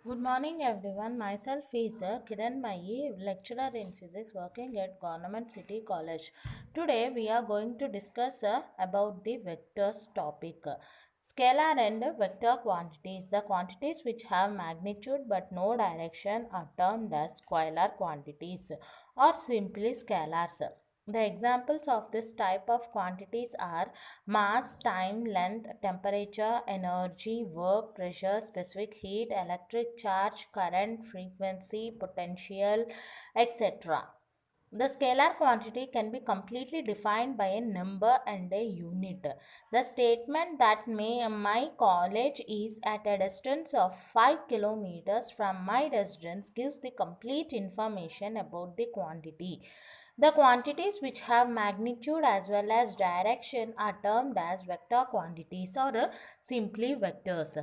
Good morning everyone. Myself is Kiran Mai, lecturer in physics working at Government City College. Today we are going to discuss about the vectors topic. Scalar and vector quantities. The quantities which have magnitude but no direction are termed as scalar quantities or simply scalars. The examples of this type of quantities are mass, time, length, temperature, energy, work, pressure, specific heat, electric charge, current, frequency, potential, etc. The scalar quantity can be completely defined by a number and a unit. The statement that my college is at a distance of 5 kilometers from my residence gives the complete information about the quantity. The quantities which have magnitude as well as direction are termed as vector quantities or simply vectors.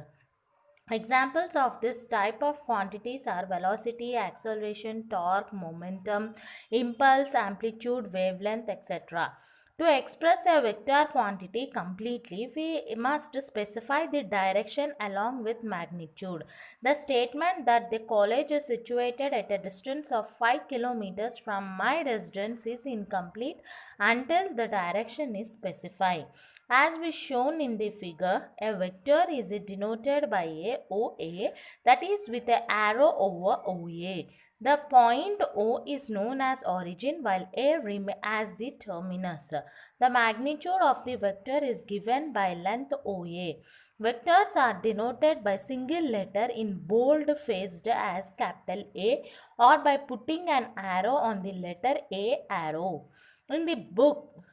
Examples of this type of quantities are velocity, acceleration, torque, momentum, impulse, amplitude, wavelength, etc. To express a vector quantity completely, we must specify the direction along with magnitude. The statement that the college is situated at a distance of 5 kilometers from my residence is incomplete until the direction is specified. As we shown in the figure, a vector is denoted by a OA, that is with an arrow over OA. The point O is known as origin while A remains as the terminus. The magnitude of the vector is given by length OA. Vectors are denoted by single letter in bold faced as capital A or by putting an arrow on the letter A arrow. In the book,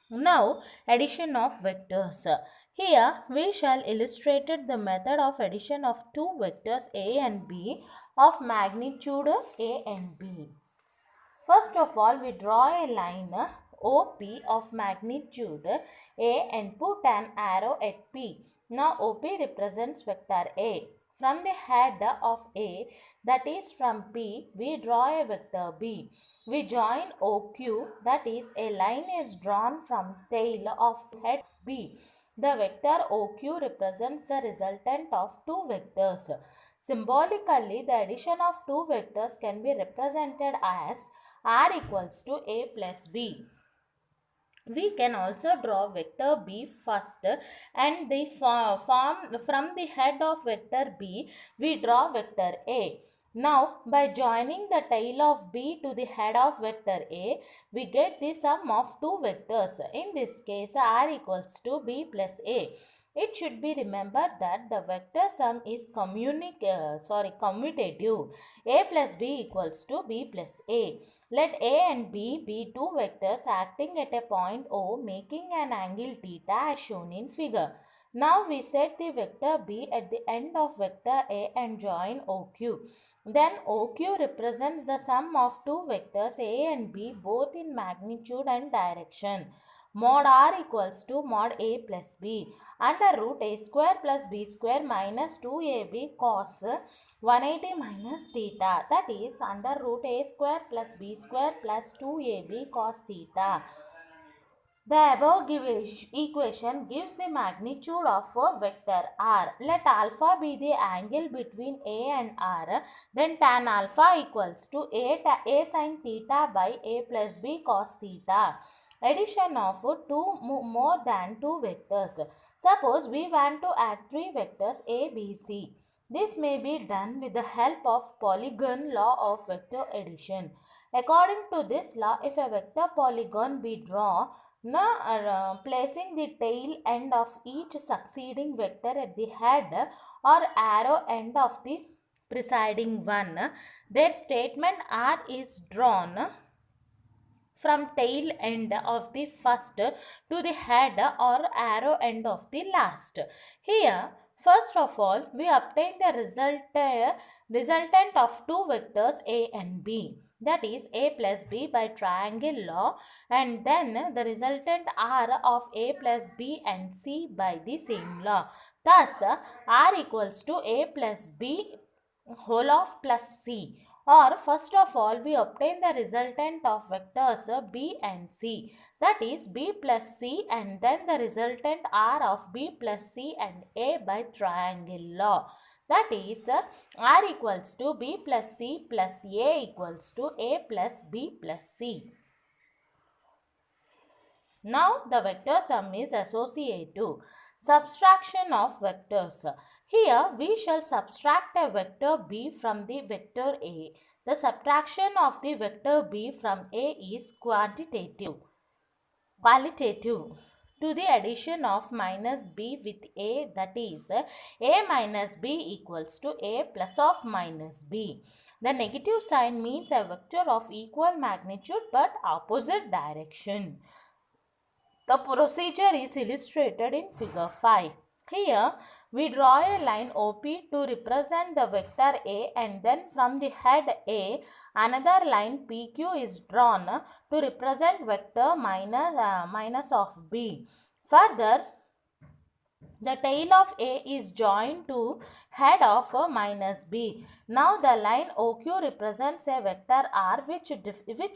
now addition of vectors. Here we shall illustrate the method of addition of two vectors A and B of magnitude A and B. First of all, we draw a line OP of magnitude A and put an arrow at P. Now OP represents vector A. From the head of A, that is from P, we draw a vector B. We join OQ, that is a line is drawn from tail of head B. The vector OQ represents the resultant of two vectors. Symbolically, the addition of two vectors can be represented as R equals to A plus B. We can also draw vector B first and the form from the head of vector B we draw vector A. Now by joining the tail of B to the head of vector A, we get the sum of two vectors. In this case R equals to B plus A. It should be remembered that the vector sum is commutative. A plus B equals to B plus A. Let A and B be two vectors acting at a point O making an angle theta as shown in figure. Now we set the vector B at the end of vector A and join OQ. Then OQ represents the sum of two vectors A and B both in magnitude and direction. Mod R equals to mod A plus B under root A square plus B square minus 2AB cos 180 minus theta, that is under root A square plus B square plus 2AB cos theta. The above equation gives the magnitude of a vector R. Let alpha be the angle between A and R. Then tan alpha equals to A sin theta by A plus B cos theta. Addition of more than two vectors. Suppose we want to add three vectors A, B, C. This may be done with the help of polygon law of vector addition. According to this law, if a vector polygon be drawn, now placing the tail end of each succeeding vector at the head or arrow end of the preceding one, their statement R is drawn from tail end of the first to the head or arrow end of the last. Here, first of all, we obtain the resultant of two vectors A and B, that is A plus B by triangle law, and then the resultant R of A plus B and C by the same law. Thus, R equals to A plus B whole of plus C. Or first of all, we obtain the resultant of vectors B and C, that is B plus C, and then the resultant R of B plus C and A by triangle law. That is r equals to b plus c plus a equals to a plus b plus c. Now the vector sum is associative. Subtraction of vectors. Here we shall subtract a vector b from the vector a. The subtraction of the vector b from a is qualitative. To the addition of minus b with a, that is a minus b equals to a plus of minus b. The negative sign means a vector of equal magnitude but opposite direction. The procedure is illustrated in figure 5. Here we draw a line OP to represent the vector A, and then from the head A another line PQ is drawn to represent vector minus of B. Further, the tail of A is joined to head of minus B. Now the line OQ represents a vector R which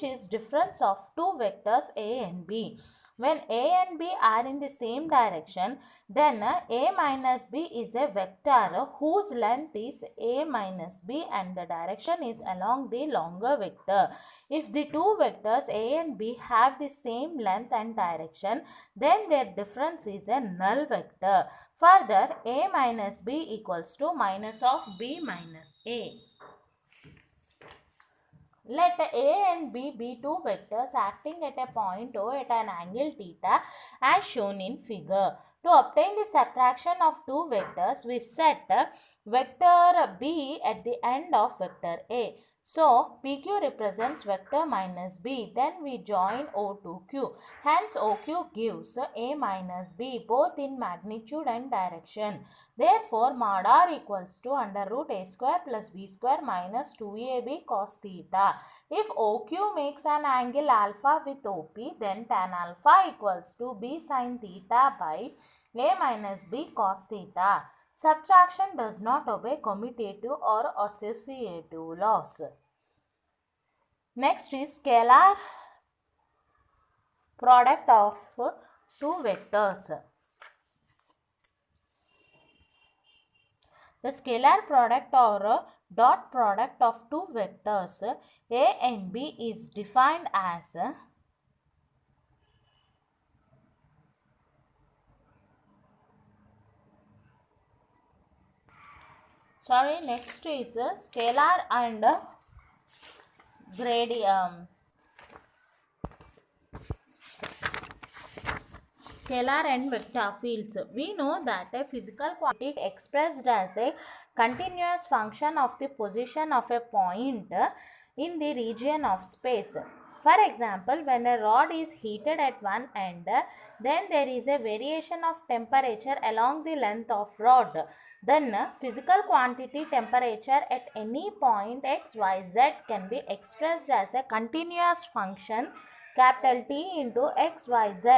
is difference of two vectors A and B. When A and B are in the same direction, then A minus B is a vector whose length is A minus B and the direction is along the longer vector. If the two vectors A and B have the same length and direction, then their difference is a null vector. Further, A minus B equals to minus of B minus A. Let A and B be two vectors acting at a point O at an angle theta as shown in figure. To obtain the subtraction of two vectors, we set vector B at the end of vector A. So, PQ represents vector minus B. Then we join O to Q. Hence, OQ gives A minus B both in magnitude and direction. Therefore, mod R equals to under root A square plus B square minus 2AB cos theta. If OQ makes an angle alpha with OP, then tan alpha equals to B sin theta by A minus B cos theta. Subtraction does not obey commutative or associative laws. Next is scalar product of two vectors. The scalar product or dot product of two vectors A and B is defined as next is scalar and scalar and vector fields. We know that a physical quantity expressed as a continuous function of the position of a point in the region of space. For example, when a rod is heated at one end, then there is a variation of temperature along the length of rod. Then physical quantity temperature at any point x, y, z can be expressed as a continuous function capital T into x, y, z.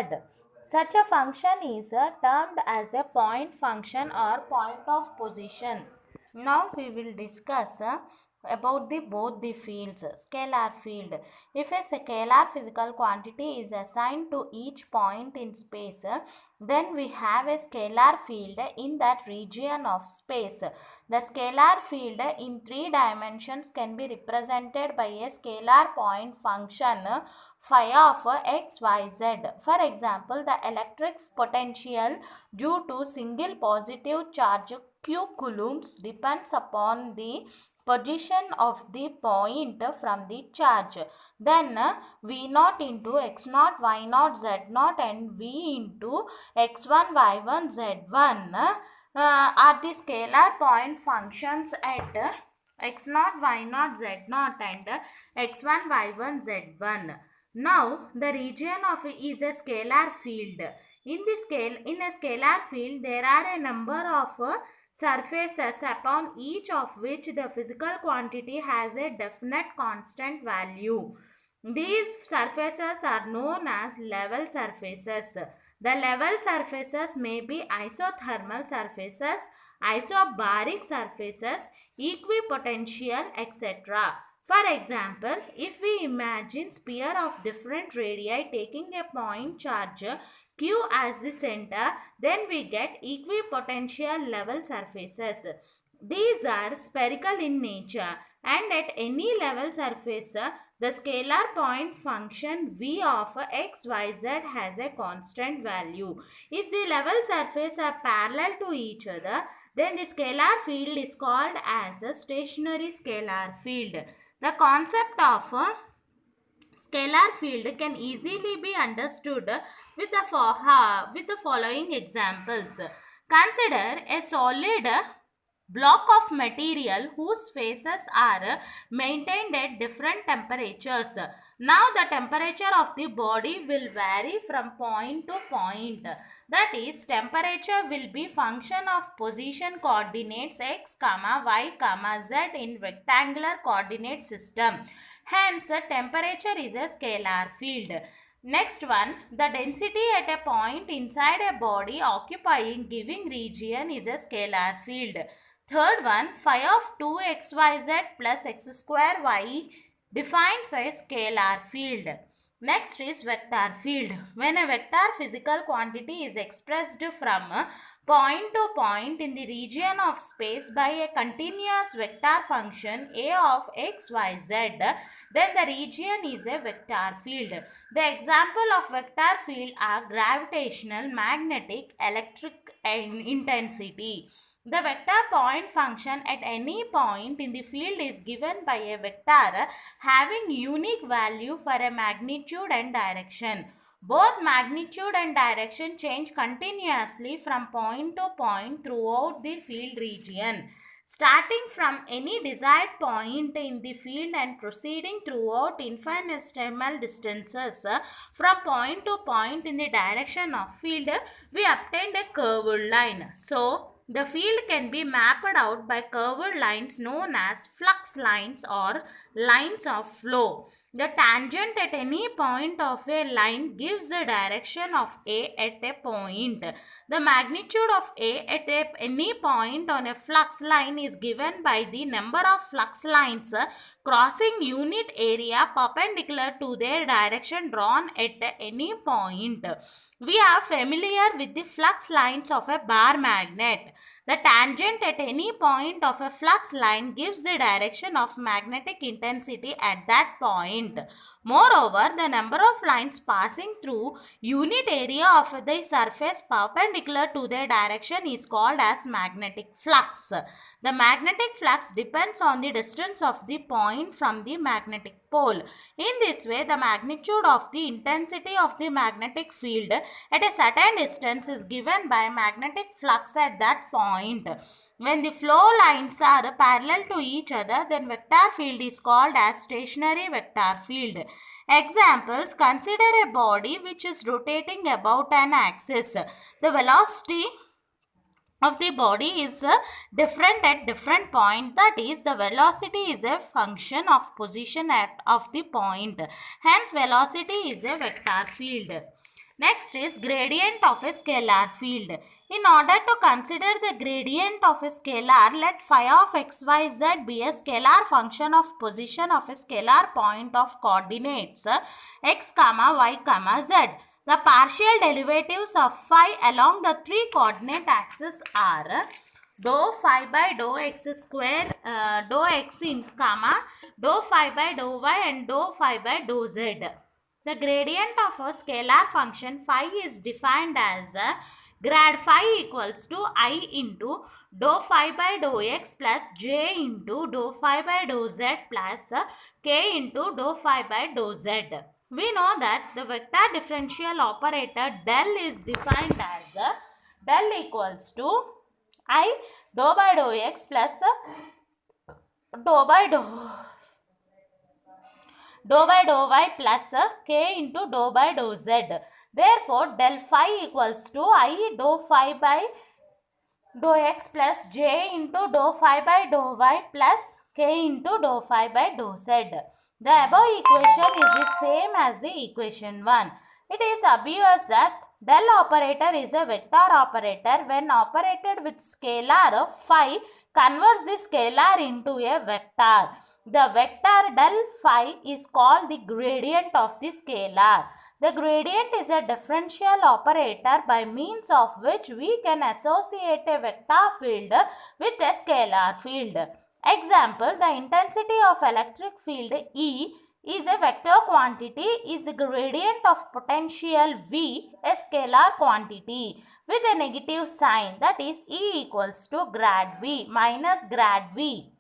Such a function is termed as a point function or point of position. Now we will discuss about both the fields. Scalar field. If a scalar physical quantity is assigned to each point in space, then we have a scalar field in that region of space. The scalar field in three dimensions can be represented by a scalar point function phi of x, y, z. For example, the electric potential due to single positive charge q coulombs depends upon the position of the point from the charge. Then V0 into x0, y0, z0 and V into x1, y1, z1 are the scalar point functions at x0, y0, z0 and x1, y1, z1. Now the region of is a scalar field. In a scalar field, there are a number of surfaces upon each of which the physical quantity has a definite constant value. These surfaces are known as level surfaces. The level surfaces may be isothermal surfaces, isobaric surfaces, equipotential, etc. For example, if we imagine sphere of different radii taking a point charge Q as the center, then we get equipotential level surfaces. These are spherical in nature and at any level surface, the scalar point function v of xyz has a constant value. If the level surface are parallel to each other, then the scalar field is called as a stationary scalar field. The concept of scalar field can easily be understood with the following examples. Consider a solid block of material whose phases are maintained at different temperatures. Now the temperature of the body will vary from point to point. That is, temperature will be function of position coordinates x, y, z in rectangular coordinate system. Hence, temperature is a scalar field. Next one, the density at a point inside a body occupying given region is a scalar field. Third one, phi of 2xyz plus x square y defines a scalar field. Next is vector field. When a vector physical quantity is expressed from point to point in the region of space by a continuous vector function a of x, y, z, then the region is a vector field. The example of vector field are gravitational, magnetic, electric and intensity. The vector point function at any point in the field is given by a vector having unique value for a magnitude and direction. Both magnitude and direction change continuously from point to point throughout the field region. Starting from any desired point in the field and proceeding throughout infinitesimal distances from point to point in the direction of field, we obtained a curved line. So, the field can be mapped out by curved lines known as flux lines or lines of flow. The tangent at any point of a line gives the direction of A at a point. The magnitude of A at any point on a flux line is given by the number of flux lines crossing unit area perpendicular to their direction drawn at any point. We are familiar with the flux lines of a bar magnet. The tangent at any point of a flux line gives the direction of magnetic intensity at that point. Moreover, the number of lines passing through unit area of the surface perpendicular to their direction is called as magnetic flux. The magnetic flux depends on the distance of the point from the magnetic pole. In this way, the magnitude of the intensity of the magnetic field at a certain distance is given by magnetic flux at that point. When the flow lines are parallel to each other, then vector field is called as stationary vector field. Examples: consider a body which is rotating about an axis. The velocity of the body is different at different point. That is, the velocity is a function of position of the point. Hence, velocity is a vector field. Next is gradient of a scalar field. In order to consider the gradient of a scalar, let phi of xyz be a scalar function of position of a scalar point of coordinates x, y, z. The partial derivatives of phi along the three coordinate axes are dou phi by dou x square, dou x in comma, dou phi by dou y and dou phi by dou z. The gradient of a scalar function phi is defined as grad phi equals to I into dou phi by dou x plus j into dou phi by dou z plus k into dou phi by dou z. We know that the vector differential operator del is defined as del equals to I dou by dou x plus dou by dou y plus k into dou by dou z. Therefore, del phi equals to I dou phi by dou x plus j into dou phi by dou y plus k into dou phi by dou z. The above equation is the same as the equation 1. It is obvious that del operator is a vector operator. When operated with scalar, phi converts the scalar into a vector. The vector del phi is called the gradient of the scalar. The gradient is a differential operator by means of which we can associate a vector field with a scalar field. Example, the intensity of electric field E is a vector quantity is the gradient of potential V, a scalar quantity with a negative sign, that is E equals to grad V minus grad V.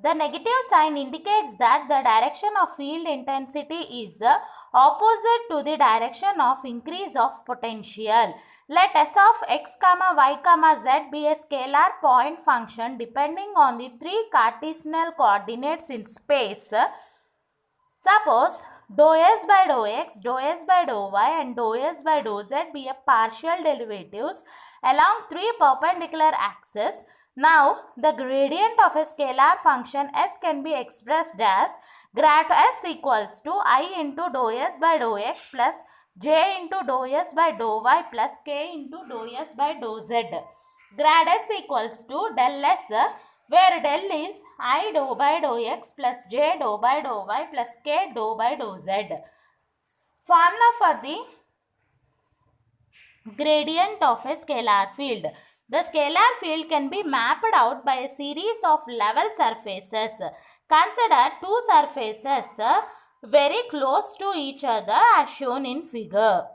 The negative sign indicates that the direction of field intensity is opposite to the direction of increase of potential. Let S of x, y, z be a scalar point function depending on the three Cartesian coordinates in space. Suppose dou s by dou x, dou s by dou y and dou s by dou z be a partial derivatives along three perpendicular axes. Now, the gradient of a scalar function s can be expressed as grad s equals to I into dou s by dou x plus j into dou s by dou y plus k into dou s by dou z. Grad s equals to del s, where del is I dou by dou x plus j dou by dou y plus k dou by dou z. Formula for the gradient of a scalar field. The scalar field can be mapped out by a series of level surfaces. Consider two surfaces very close to each other as shown in figure.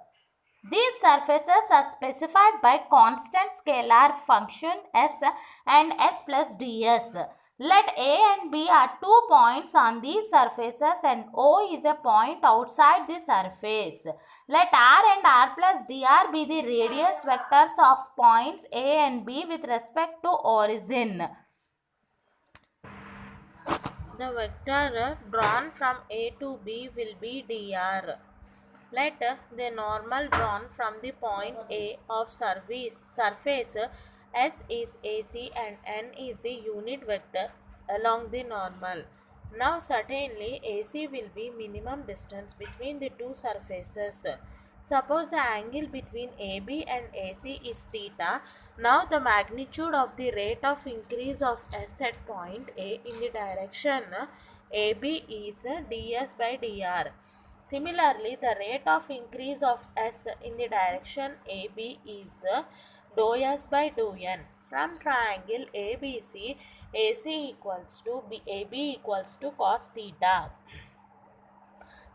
These surfaces are specified by constant scalar function s and s plus ds. Let A and B are 2 points on these surfaces and O is a point outside the surface. Let R and R plus dr be the radius vectors of points A and B with respect to origin. The vector drawn from A to B will be dr. Let the normal drawn from the point A of surface S is AC and N is the unit vector along the normal. Now certainly AC will be minimum distance between the two surfaces. Suppose the angle between AB and AC is theta. Now the magnitude of the rate of increase of S at point A in the direction AB is ds by dr. Similarly, the rate of increase of S in the direction AB is dou S by dou N. From triangle ABC, AC equals to AB equals to cos theta.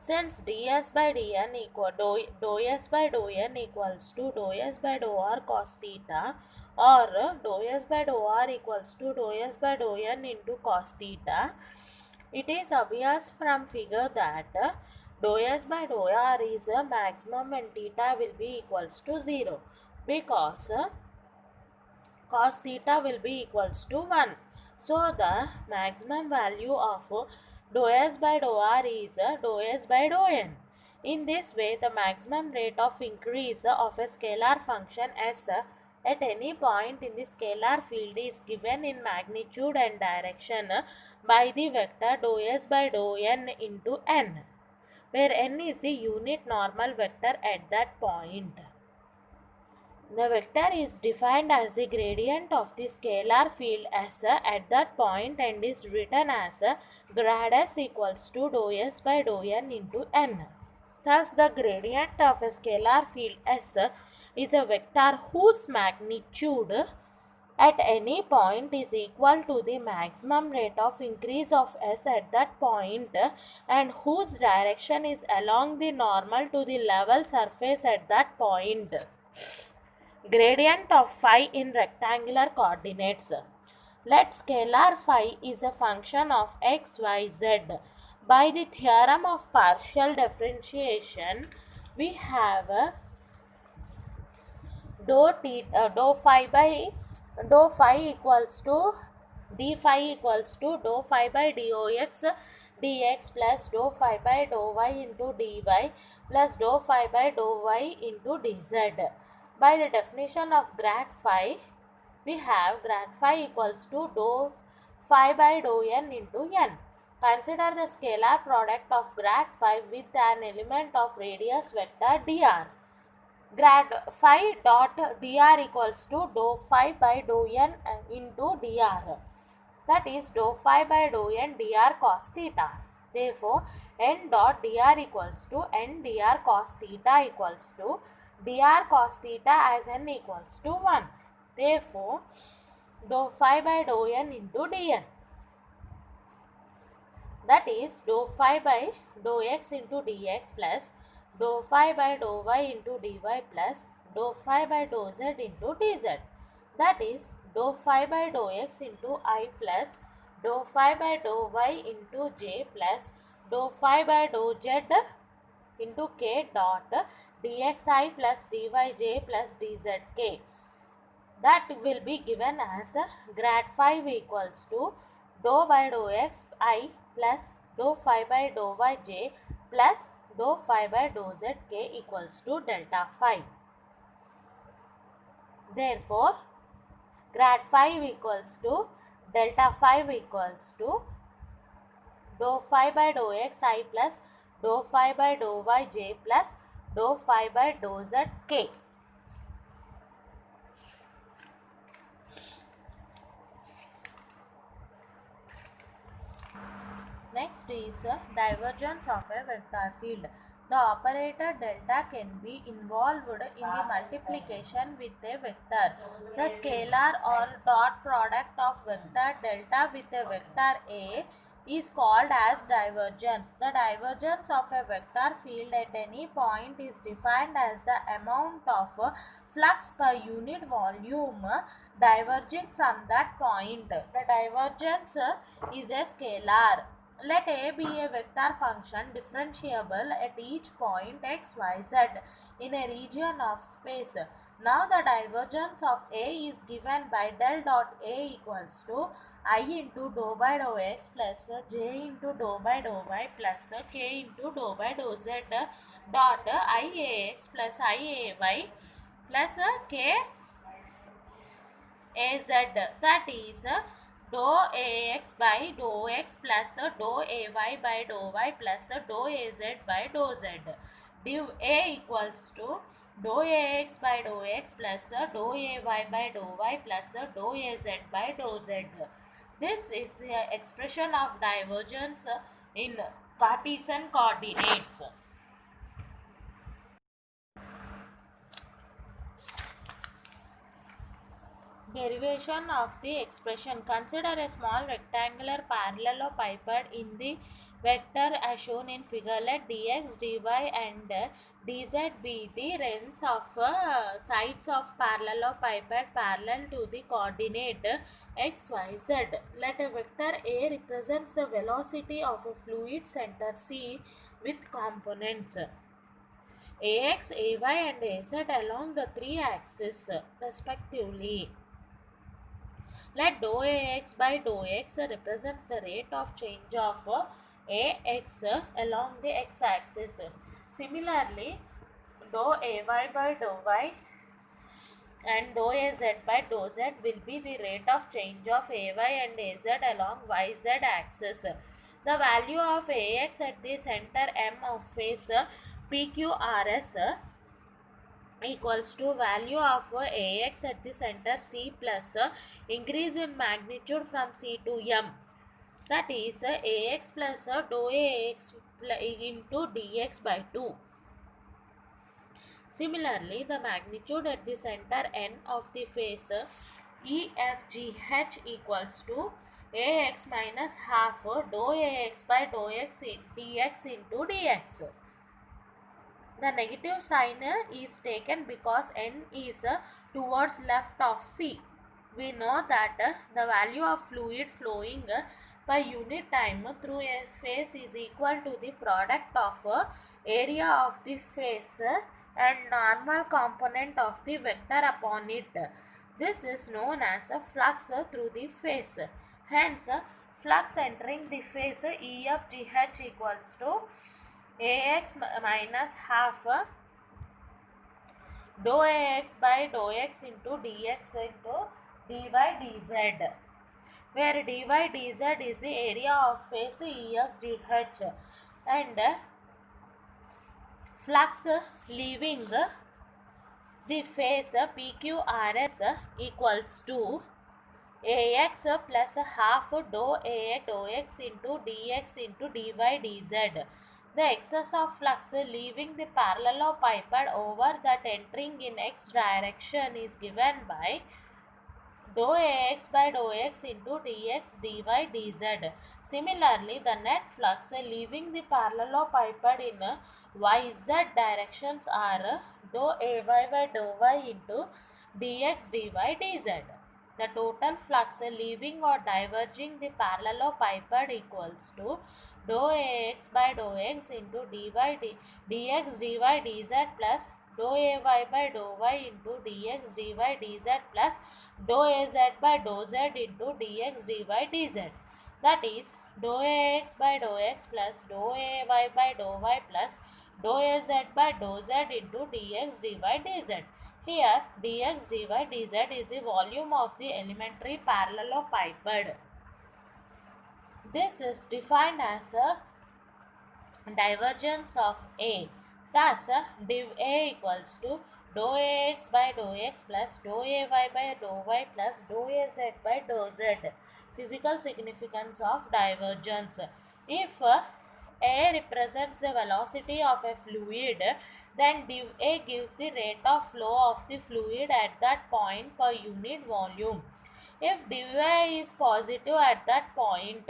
Since ds by dn equal dou S by dou N equals to dou S by dou R cos theta, or dou S by dou R equals to dou S by dou N into cos theta, it is obvious from figure that dou S by dou R is a maximum and theta will be equals to 0, because cos theta will be equals to 1. So the maximum value of dou S by dou R is dou S by dou N. In this way, the maximum rate of increase of a scalar function S at any point in the scalar field is given in magnitude and direction by the vector dou S by dou N into N, where N is the unit normal vector at that point. The vector is defined as the gradient of the scalar field S at that point and is written as grad S equals to dou S by dou N into N. Thus, the gradient of a scalar field S is a vector whose magnitude at any point is equal to the maximum rate of increase of S at that point and whose direction is along the normal to the level surface at that point. Gradient of phi in rectangular coordinates. Let scalar phi is a function of x, y, z. By the theorem of partial differentiation, we have dou phi equals to d phi equals to dou phi by dox dx plus dou phi by dou y into dy plus dou phi by dou y into dz. By the definition of grad phi, we have grad phi equals to dou phi by dou n into n. Consider the scalar product of grad phi with an element of radius vector dr. Grad phi dot dr equals to dou phi by dou n into dr. That is dou phi by dou n dr cos theta. Therefore, n dot dr equals to n dr cos theta equals to dr cos theta as n equals to 1. Therefore, dou phi by dou n into dn, that is dou phi by dou x into dx plus dou phi by dou y into dy plus dou phi by dou z into dz, that is dou phi by dou x into I plus dou phi by dou y into j plus dou phi by dou z into k dot dxi plus dyj plus dzk. That will be given as grad phi equals to dou by dou x I plus dou phi by dou y j plus dou phi by dou z k equals to delta phi. Therefore, grad phi equals to delta phi equals to dou phi by dou x I plus dou phi by dou y j plus dou phi by dou z k. Next is divergence of a vector field. The operator delta can be involved in the multiplication with a vector. The scalar or dot product of vector delta with a vector A is called as divergence. The divergence of a vector field at any point is defined as the amount of flux per unit volume diverging from that point. The divergence is a scalar. Let A be a vector function differentiable at each point x, y, z in a region of space. Now the divergence of A is given by del dot A equals to I into dou by dou x plus j into dou by dou y plus k into dou by dou z dot IAX plus IAY plus k AZ, that is dou AX by dou x plus dou AY by dou y plus dou AZ by dou z. Div A equals to dou AX by dou x plus dou AY by dou y plus dou AZ by dou z. This is the expression of divergence in Cartesian coordinates. Derivation of the expression. Consider a small rectangular parallelepiped in the vector as shown in figure. Let dx, dy and dz be the lengths of sides of parallelepiped parallel to the coordinate x, y, z. Let a vector A represents the velocity of a fluid center C with components ax, ay and az along the three axes respectively. Let dou ax by dou x represents the rate of change of ax along the x-axis. Similarly, dou ay by dou y and dou az by dou z will be the rate of change of ay and az along yz axis. The value of ax at the center M of face PQRS equals to value of ax at the center C plus increase in magnitude from C to M, that is ax plus dou ax into dx by 2. Similarly, the magnitude at the center N of the face EFGH equals to ax minus half dou ax by dou x dx into dx. The negative sign is taken because n is towards left of C. We know that the value of fluid flowing per unit time through a face is equal to the product of area of the face and normal component of the vector upon it. This is known as flux through the face. Hence, flux entering the face EFGH equals to ax minus half dou ax by dou x into dx into dy dz, where dy dz is the area of face EFGH and flux leaving the face PQRS equals to ax plus half dou ax into dx into dy dz. The excess of flux leaving the parallelepiped over that entering in x direction is given by dou ax by dou x into dx dy dz. Similarly, the net flux leaving the parallelepiped in yz directions are dou ay by dou y into dx dy dz. The total flux leaving or diverging the parallelepiped equals to dou ax by dou x into dx dy dz plus dou ay by dou y into dx dy dz plus dou az by dou z into dx dy dz. That is dou ax by dou x plus dou ay by dou y plus dou az by dou z into dx dy dz. Here dx dy dz is the volume of the elementary parallelepiped. This is defined as a divergence of A. Thus, div A equals to dou ax by dou x plus dou ay by dou y plus dou az by dou z. Physical significance of divergence. If A represents the velocity of a fluid, then div A gives the rate of flow of the fluid at that point per unit volume. If dy is positive at that point,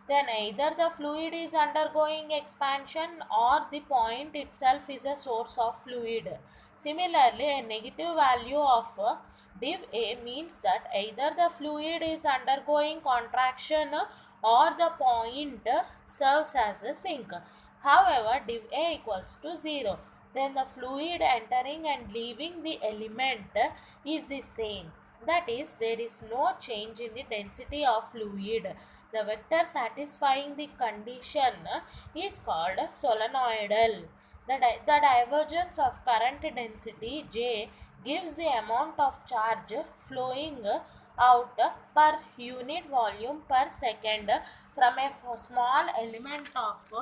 then either the fluid is undergoing expansion or the point itself is a source of fluid. Similarly, a negative value of div A means that either the fluid is undergoing contraction or the point serves as a sink. However, div A equals to 0. Then the fluid entering and leaving the element is the same. That is, there is no change in the density of fluid. The vector satisfying the condition is called solenoidal. The divergence of current density J gives the amount of charge flowing out per unit volume per second from a small element of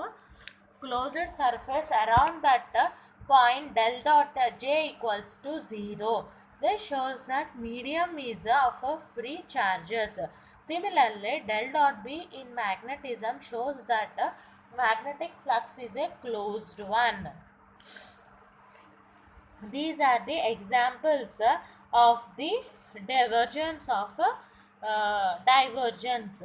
closed surface around that point del dot j equals to 0. This shows that medium is of free charges. Similarly, del dot b in magnetism shows that magnetic flux is a closed one. These are the examples of the divergence of divergence.